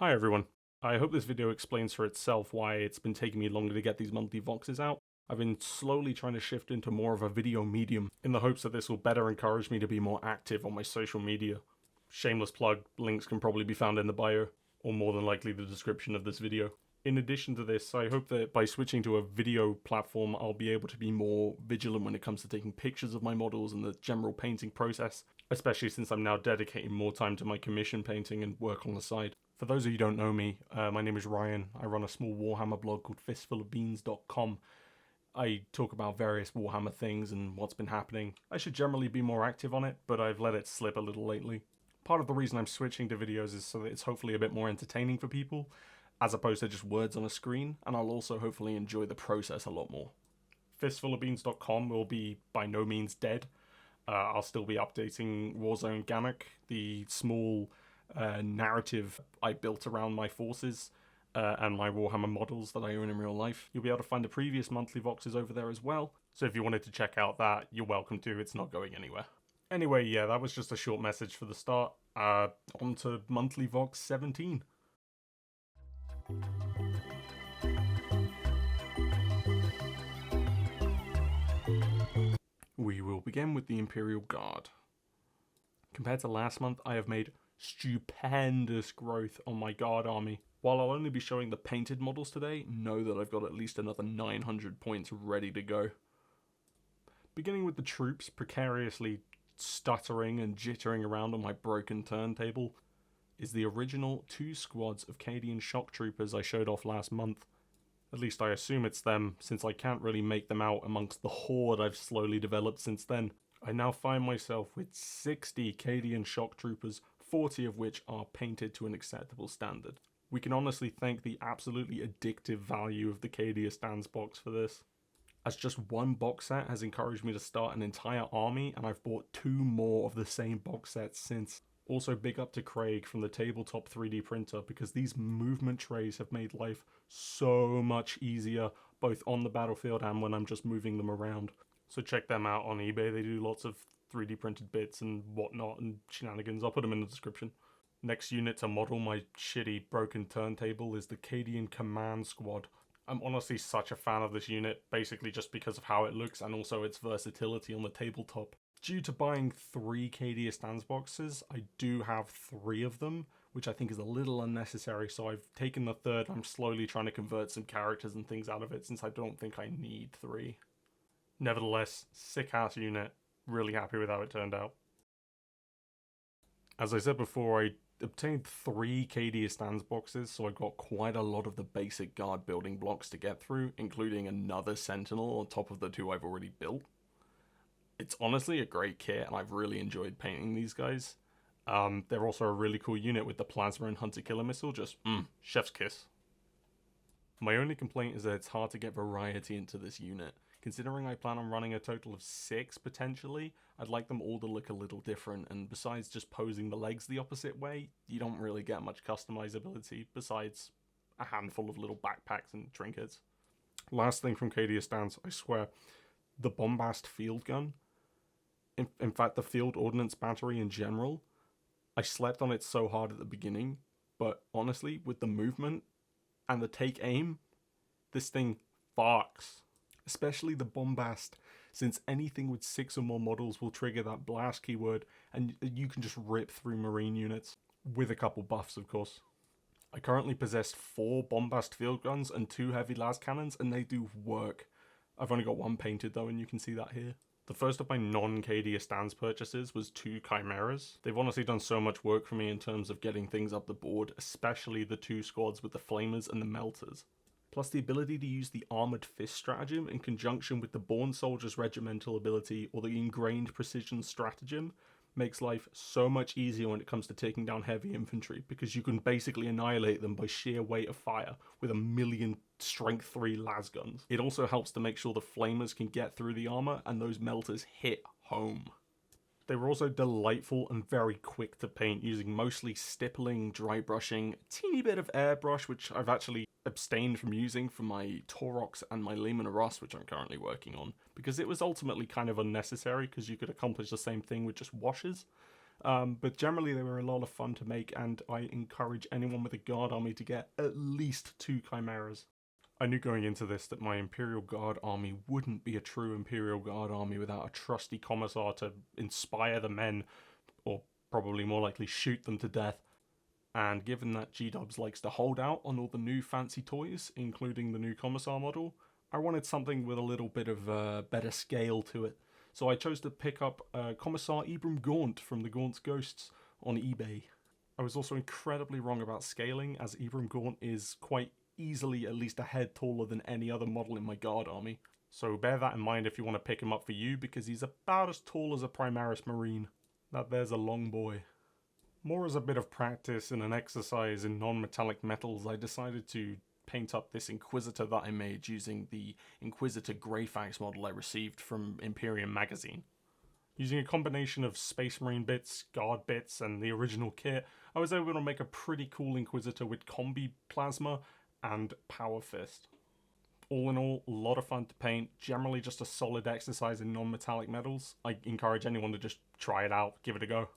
Hi everyone. I hope this video explains for itself why it's been taking me longer to get these monthly voxes out. I've been slowly trying to shift into more of a video medium in the hopes that this will better encourage me to be more active on my social media. Shameless plug, links can probably be found in the bio, or more than likely the description of this video. In addition to this, I hope that by switching to a video platform, I'll be able to be more vigilant when it comes to taking pictures of my models and the general painting process, especially since I'm now dedicating more time to my commission painting and work on the side. For those of you who don't know me, my name is Ryan. I run a small Warhammer blog called fistfulofbeans.com. I talk about various Warhammer things and what's been happening. I should generally be more active on it, but I've let it slip a little lately. Part of the reason I'm switching to videos is so that it's hopefully a bit more entertaining for people, as opposed to just words on a screen, and I'll also hopefully enjoy the process a lot more. Fistfulofbeans.com will be by no means dead. I'll still be updating Warzone Gammak, the small narrative I built around my forces and my Warhammer models that I own in real life. You'll be able to find the previous monthly voxes over there as well, so if you wanted to check out that, you're welcome to. It's not going anywhere. Anyway, yeah, that was just a short message for the start. On to monthly vox 17. We will begin with the Imperial Guard. Compared to last month, I have made stupendous growth on my Guard army. While I'll only be showing the painted models today, know that I've got at least another 900 points ready to go. Beginning with the troops precariously stuttering and jittering around on my broken turntable is the original 2 squads of Cadian shock troopers I showed off last month. At least I assume it's them, since I can't really make them out amongst the horde I've slowly developed since then. I now find myself with 60 Cadian shock troopers, 40 of which are painted to an acceptable standard. We can honestly thank the absolutely addictive value of the Cadia Stands box for this, as just one box set has encouraged me to start an entire army, and I've bought 2 more of the same box sets since. Also big up to Craig from the Tabletop 3D printer, because these movement trays have made life so much easier, both on the battlefield and when I'm just moving them around. So check them out on eBay. They do lots of 3D printed bits and whatnot and shenanigans. I'll put them in the description. Next unit to model my shitty broken turntable is the Cadian Command Squad. I'm honestly such a fan of this unit, basically just because of how it looks and also its versatility on the tabletop. Due to buying 3 Cadia Stands boxes, I do have 3 of them, which I think is a little unnecessary, so I've taken the 3rd. I'm slowly trying to convert some characters and things out of it, since I don't think I need 3. Nevertheless, sick-ass unit. Really happy with how it turned out. As I said before, I obtained 3 Cadia Stands boxes, so I got quite a lot of the basic guard building blocks to get through, including another Sentinel on top of the 2 I've already built. It's honestly a great kit, and I've really enjoyed painting these guys. They're also a really cool unit with the Plasma and Hunter-Killer Missile, just chef's kiss. My only complaint is that it's hard to get variety into this unit. Considering I plan on running a total of 6 potentially, I'd like them all to look a little different, and besides just posing the legs the opposite way, you don't really get much customizability besides a handful of little backpacks and trinkets. Last thing from Cadia Stands, I swear, the Bombast field gun. In fact, the field ordnance battery in general, I slept on it so hard at the beginning, but honestly, with the movement and the take aim, this thing farks. Especially the Bombast, since anything with 6 or more models will trigger that blast keyword, and you can just rip through marine units, with a couple buffs of course. I currently possess 4 Bombast field guns and 2 heavy las cannons, and they do work. I've only got 1 painted though, and you can see that here. The first of my non-Cadia Stands purchases was 2 Chimeras. They've honestly done so much work for me in terms of getting things up the board, especially the 2 squads with the Flamers and the Melters. Plus the ability to use the Armoured Fist stratagem in conjunction with the Born Soldier's regimental ability or the Ingrained Precision stratagem makes life so much easier when it comes to taking down heavy infantry, because you can basically annihilate them by sheer weight of fire with a million strength 3 las guns. It also helps to make sure the Flamers can get through the armor and those Melters hit home. They were also delightful and very quick to paint, using mostly stippling, dry brushing, a teeny bit of airbrush, which I've actually abstained from using for my Taurox and my Leman Russ, which I'm currently working on, because it was ultimately kind of unnecessary, because you could accomplish the same thing with just washes. But generally they were a lot of fun to make, and I encourage anyone with a guard army to get at least 2 chimeras. I knew going into this that my Imperial Guard army wouldn't be a true Imperial Guard army without a trusty commissar to inspire the men, or probably more likely shoot them to death. And given that G-Dubs likes to hold out on all the new fancy toys, including the new commissar model, I wanted something with a little bit of better scale to it. So I chose to pick up Commissar Ibram Gaunt from the Gaunt's Ghosts on eBay. I was also incredibly wrong about scaling, as Ibram Gaunt is quite easily at least a head taller than any other model in my guard army. So bear that in mind if you want to pick him up for you, because he's about as tall as a Primaris Marine. Now there's a long boy. More as a bit of practice and an exercise in non-metallic metals, I decided to paint up this Inquisitor that I made using the Inquisitor Greyfax model I received from Imperium magazine. Using a combination of Space Marine bits, Guard bits, and the original kit, I was able to make a pretty cool Inquisitor with Combi Plasma and Power Fist. All in all, a lot of fun to paint, generally just a solid exercise in non-metallic metals. I encourage anyone to just try it out, give it a go.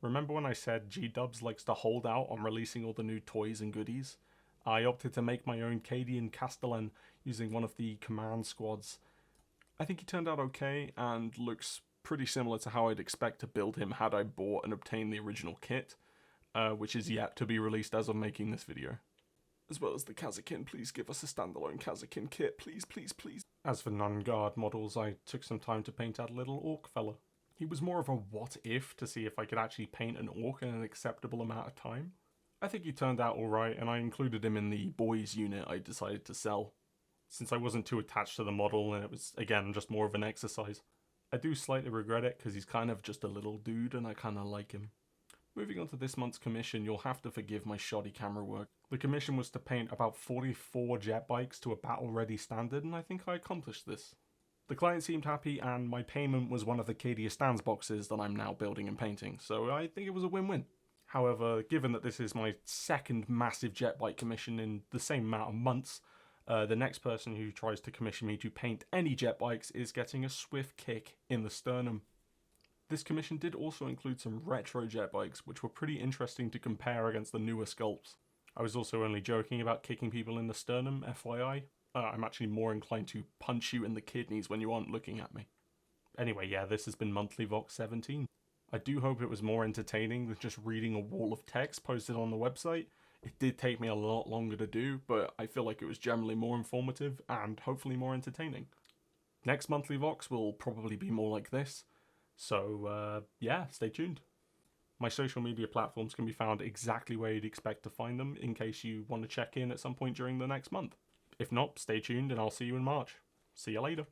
Remember when I said G-Dubs likes to hold out on releasing all the new toys and goodies? I opted to make my own Cadian Castellan using one of the command squads. I think he turned out okay and looks pretty similar to how I'd expect to build him had I bought and obtained the original kit, which is yet to be released as of making this video. As well as the Kazakin, please give us a standalone Kazakin kit, please, please, please. As for non-guard models, I took some time to paint out a little orc fella. He was more of a what-if to see if I could actually paint an orc in an acceptable amount of time. I think he turned out alright, and I included him in the boys unit I decided to sell, since I wasn't too attached to the model and it was, again, just more of an exercise. I do slightly regret it because he's kind of just a little dude and I kind of like him. Moving on to this month's commission, you'll have to forgive my shoddy camera work. The commission was to paint about 44 jet bikes to a battle-ready standard, and I think I accomplished this. The client seemed happy, and my payment was one of the Cadia Stands boxes that I'm now building and painting, so I think it was a win-win. However, given that this is my second massive jet bike commission in the same amount of months, the next person who tries to commission me to paint any jet bikes is getting a swift kick in the sternum. This commission did also include some retro jet bikes, which were pretty interesting to compare against the newer sculpts. I was also only joking about kicking people in the sternum, FYI. I'm actually more inclined to punch you in the kidneys when you aren't looking at me. Anyway, yeah, this has been Monthly Vox 17. I do hope it was more entertaining than just reading a wall of text posted on the website. It did take me a lot longer to do, but I feel like it was generally more informative and hopefully more entertaining. Next Monthly Vox will probably be more like this, so yeah, stay tuned. My social media platforms can be found exactly where you'd expect to find them in case you want to check in at some point during the next month. If not, stay tuned and I'll see you in March. See you later.